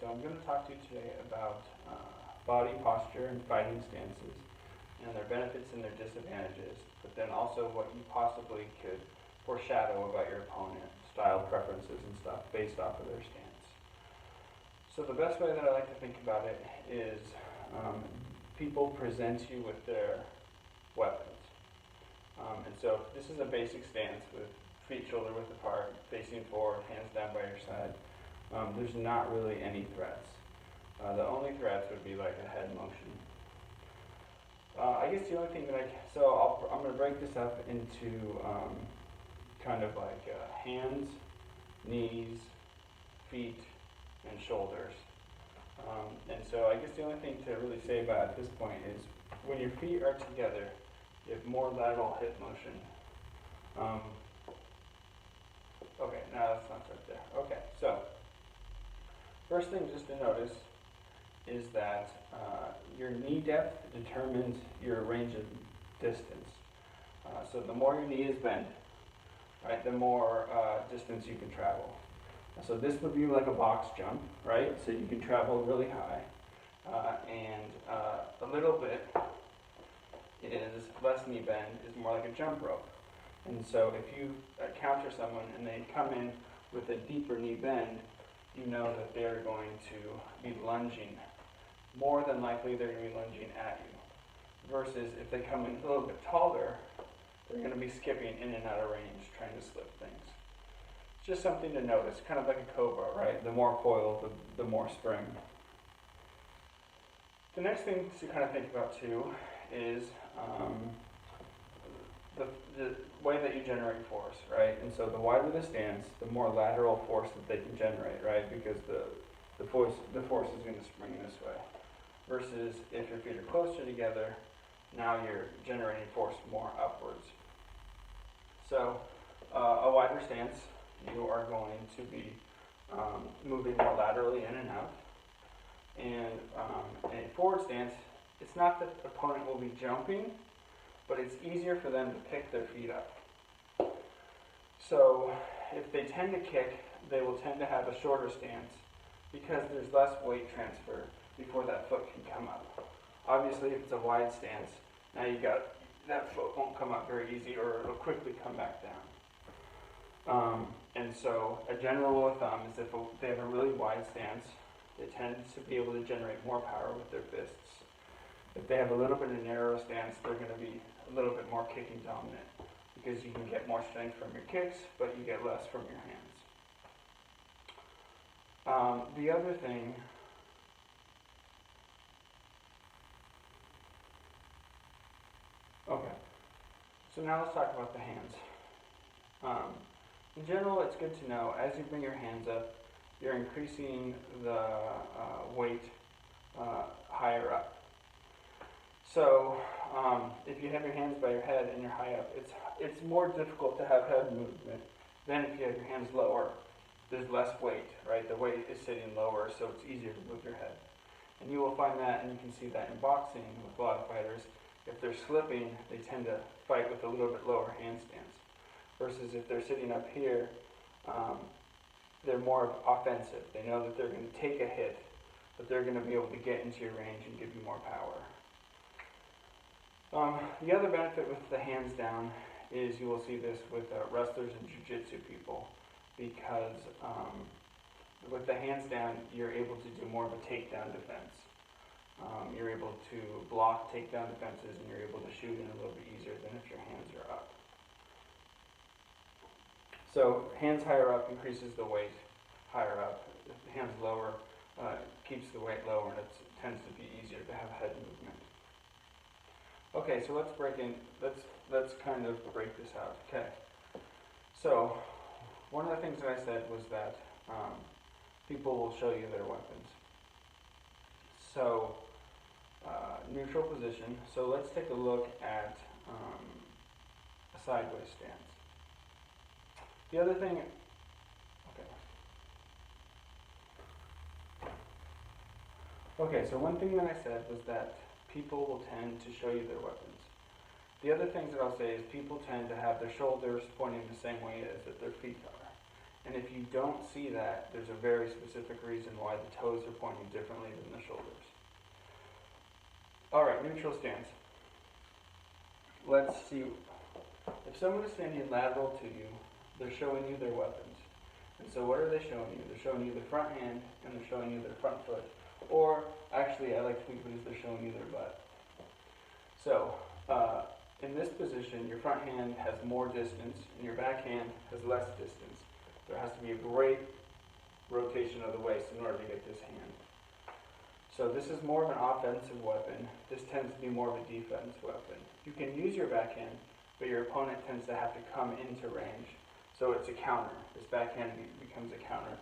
so I'm going to talk to you today about body posture and fighting stances, and their benefits and their disadvantages, but then also what you possibly could foreshadow about your opponent, style preferences and stuff based off of their stance. So the best way that I like to think about it is people present you with their weapons. And so this is a basic stance with feet shoulder width apart, facing forward, hands down by your side. There's not really any threats. The only threats would be like a head motion. I guess the only thing that I'm going to break this up into kind of like hands, knees, feet, and shoulders. And so I guess the only thing to really say about at this point is when your feet are together, you have more lateral hip motion. Okay, now let's not start there. Okay, so first thing just to notice is that your knee depth determines your range of distance. So the more your knee is bent, right, the more distance you can travel. So this would be like a box jump, right? So you can travel really high, and a little bit is less knee bend is more like a jump rope. And so if you counter someone and they come in with a deeper knee bend, you know that they're going to be lunging. More than likely they're going to be lunging at you. Versus if they come in a little bit taller, they're going to be skipping in and out of range, trying to slip things. It's just something to notice, kind of like a cobra, right? The more coil, the more spring. The next thing to kind of think about too is the way that you generate force, right? And so the wider the stance, the more lateral force that they can generate, right? Because the force is going to spring this way. Versus if your feet are closer together, now you're generating force more upwards. So a wider stance, you are going to be moving more laterally in and out. And a forward stance, it's not that the opponent will be jumping, but it's easier for them to pick their feet up. So if they tend to kick, they will tend to have a shorter stance because there's less weight transfer before that foot can come up. Obviously, if it's a wide stance, now that foot won't come up very easy, or it'll quickly come back down. And so a general rule of thumb is if they have a really wide stance, they tend to be able to generate more power with their fists. If they have a little bit of narrow stance, they're going to be a little bit more kicking dominant because you can get more strength from your kicks, but you get less from your hands. The other thing, okay, so now let's talk about the hands. In general, it's good to know as you bring your hands up, you're increasing the weight higher up. So if you have your hands by your head and you're high up, it's more difficult to have head movement than if you have your hands lower. There's less weight, right? The weight is sitting lower, so it's easier to move your head. And you will find that, and you can see that in boxing with a lot of fighters. If they're slipping, they tend to fight with a little bit lower handstands. Versus if they're sitting up here, they're more offensive. They know that they're going to take a hit, but they're going to be able to get into your range and give you more power. The other benefit with the hands down is you will see this with wrestlers and jiu-jitsu people, because with the hands down, you're able to do more of a takedown defense. You're able to block takedown defenses, and you're able to shoot in a little bit easier than if your hands are up. So hands higher up increases the weight higher up. Hands lower keeps the weight lower, and it tends to be easier to have head movement. Okay, so let's kind of break this out. Okay, so one of the things that I said was that people will show you their weapons. So neutral position. So let's take a look at a sideways stance. The other thing, okay, so one thing that I said was that people will tend to show you their weapons. The other things that I'll say is people tend to have their shoulders pointing the same way as that their feet are. And if you don't see that, there's a very specific reason why the toes are pointing differently than the shoulders. All right, neutral stance. Let's see. If someone is standing lateral to you, they're showing you their weapons. And so what are they showing you? They're showing you their front hand and they're showing you their front foot. Or, actually, I like to think of it as they're showing you their butt. So, in this position, your front hand has more distance and your back hand has less distance. There has to be a great rotation of the waist in order to get this hand. So this is more of an offensive weapon. This tends to be more of a defensive weapon. You can use your backhand, but your opponent tends to have to come into range. So it's a counter. This backhand becomes a counter.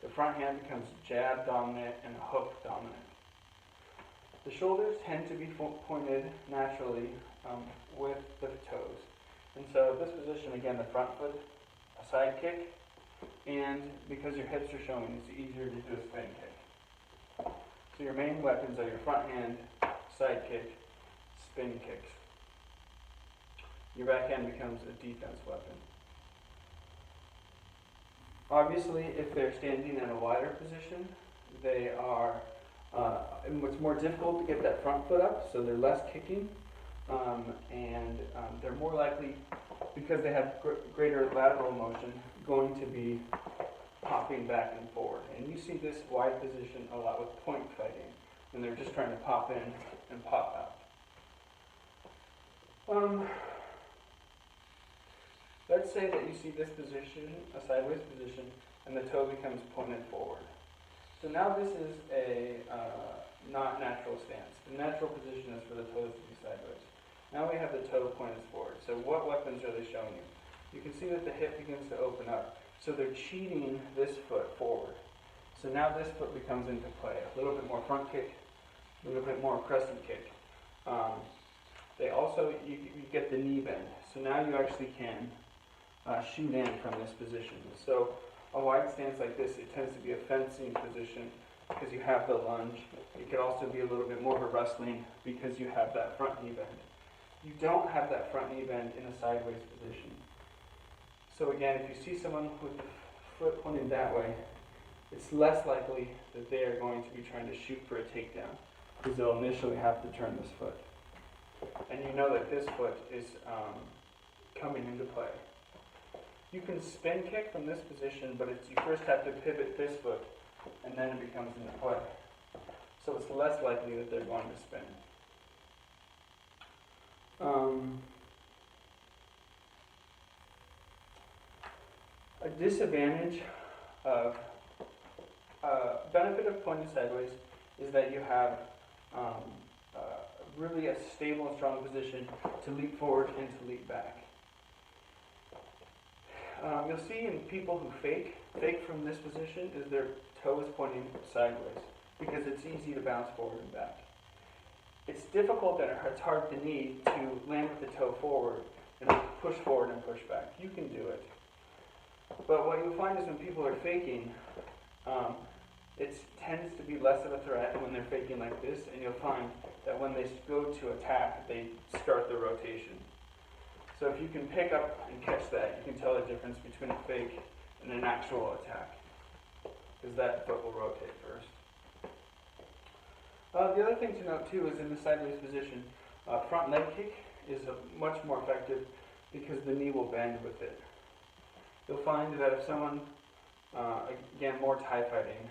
The front hand becomes jab dominant and hook dominant. The shoulders tend to be pointed naturally with the toes. And so this position, again, the front foot, a side kick, and because your hips are showing, it's easier to do a spin kick. So your main weapons are your front hand, side kick, spin kicks. Your backhand becomes a defense weapon. Obviously, if they're standing in a wider position, they are, and it's more difficult to get that front foot up, so they're less kicking, and they're more likely, because they have greater lateral motion, going to be popping back and forward. And you see this wide position a lot with point fighting, and they're just trying to pop in and pop out. Let's say that you see this position, a sideways position, and the toe becomes pointed forward. So now this is a not natural stance. The natural position is for the toes to be sideways. Now we have the toe pointed forward. So what weapons are they showing you? You can see that the hip begins to open up. So they're cheating this foot forward. So now this foot becomes into play. A little bit more front kick, a little bit more crescent kick. They also, you get the knee bend. So now you actually can shoot in from this position. So a wide stance like this, it tends to be a fencing position because you have the lunge. It could also be a little bit more of a wrestling because you have that front knee bend. You don't have that front knee bend in a sideways position. So again, if you see someone with the foot pointed that way, it's less likely that they are going to be trying to shoot for a takedown because they'll initially have to turn this foot. And you know that this foot is coming into play. You can spin kick from this position, but you first have to pivot this foot, and then it becomes into play. So it's less likely that they're going to spin. A disadvantage of, benefit of pointed sideways is that you have really a stable and strong position to leap forward and to leap back. You'll see in people who fake from this position is their toe is pointing sideways because it's easy to bounce forward and back. It's difficult and it's hard to knee to land with the toe forward and push forward and push back. You can do it. But what you'll find is when people are faking, it tends to be less of a threat when they're faking like this, and you'll find that when they go to attack, they start the rotation. So if you can pick up and catch that, you can tell the difference between a fake and an actual attack, because that foot will rotate first. The other thing to note too is in the sideways position, front leg kick is much more effective because the knee will bend with it. You'll find that if someone, again, more Thai fighting,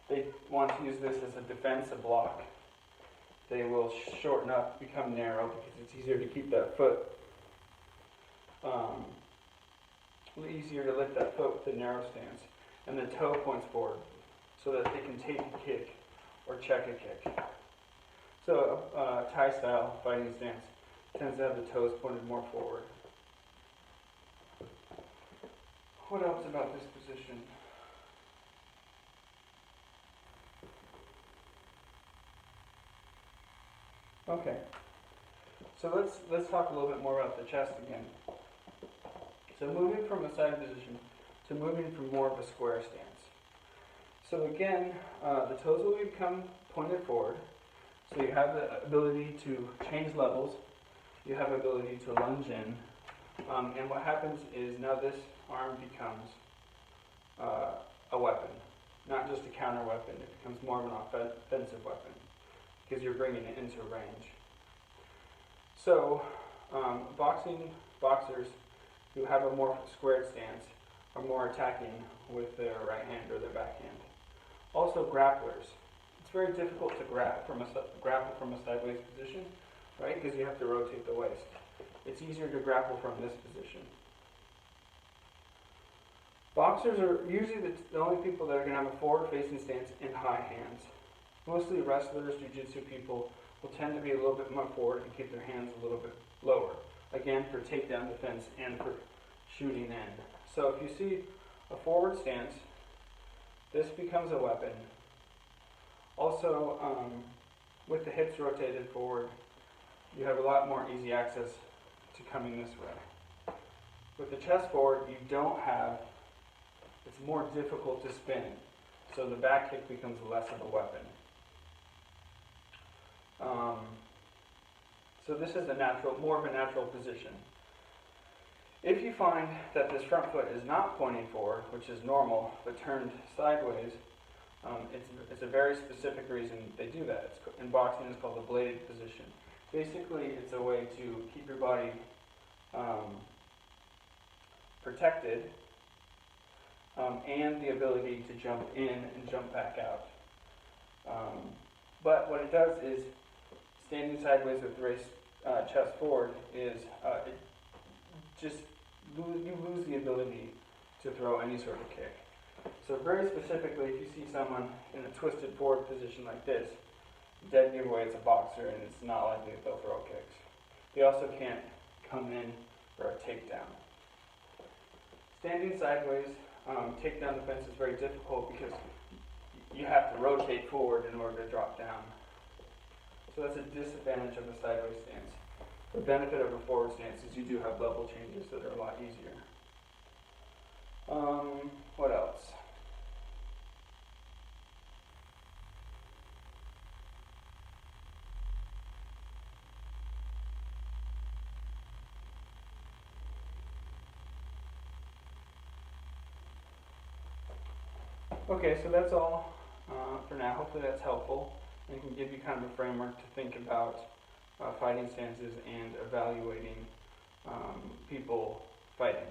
they want to use this as a defensive block, they will shorten up, become narrow, because it's easier to keep that foot, easier to lift that foot with a narrow stance, and the toe points forward so that they can take a kick or check a kick. So Thai style fighting stance tends to have the toes pointed more forward. What else about this position? Okay, so let's talk a little bit more about the chest again. So moving from a side position to moving from more of a square stance. So again, the toes will become pointed forward. So you have the ability to change levels. You have the ability to lunge in. And what happens is now this arm becomes a weapon, not just a counter weapon. It becomes more of an offensive weapon because you're bringing it into range. So, boxers who have a more squared stance are more attacking with their right hand or their backhand. Also, grapplers. It's very difficult to grapple from a sideways position, right? Because you have to rotate the waist. It's easier to grapple from this position. Boxers are usually the only people that are going to have a forward-facing stance and high hands. Mostly wrestlers, jiu-jitsu people will tend to be a little bit more forward and keep their hands a little bit lower. Again, for takedown defense and for shooting in. So if you see a forward stance, this becomes a weapon. Also, with the hips rotated forward, you have a lot more easy access to coming this way. With the chest forward, you don't have, it's more difficult to spin. So the back kick becomes less of a weapon. So this is more of a natural position. If you find that this front foot is not pointing forward, which is normal, but turned sideways, it's a very specific reason they do that. In boxing, it's called the bladed position. Basically, it's a way to keep your body protected and the ability to jump in and jump back out. But what it does is, standing sideways with raised chest forward is you lose the ability to throw any sort of kick. So very specifically, if you see someone in a twisted forward position like this, dead giveaway it's a boxer and it's not likely that they'll throw kicks. They also can't come in for a takedown. Standing sideways, takedown defense is very difficult because you have to rotate forward in order to drop down. So that's a disadvantage of a sideways stance. The benefit of a forward stance is you do have level changes that are a lot easier. What else? Okay, so that's all for now. Hopefully that's helpful and can give you kind of a framework to think about fighting stances and evaluating people fighting.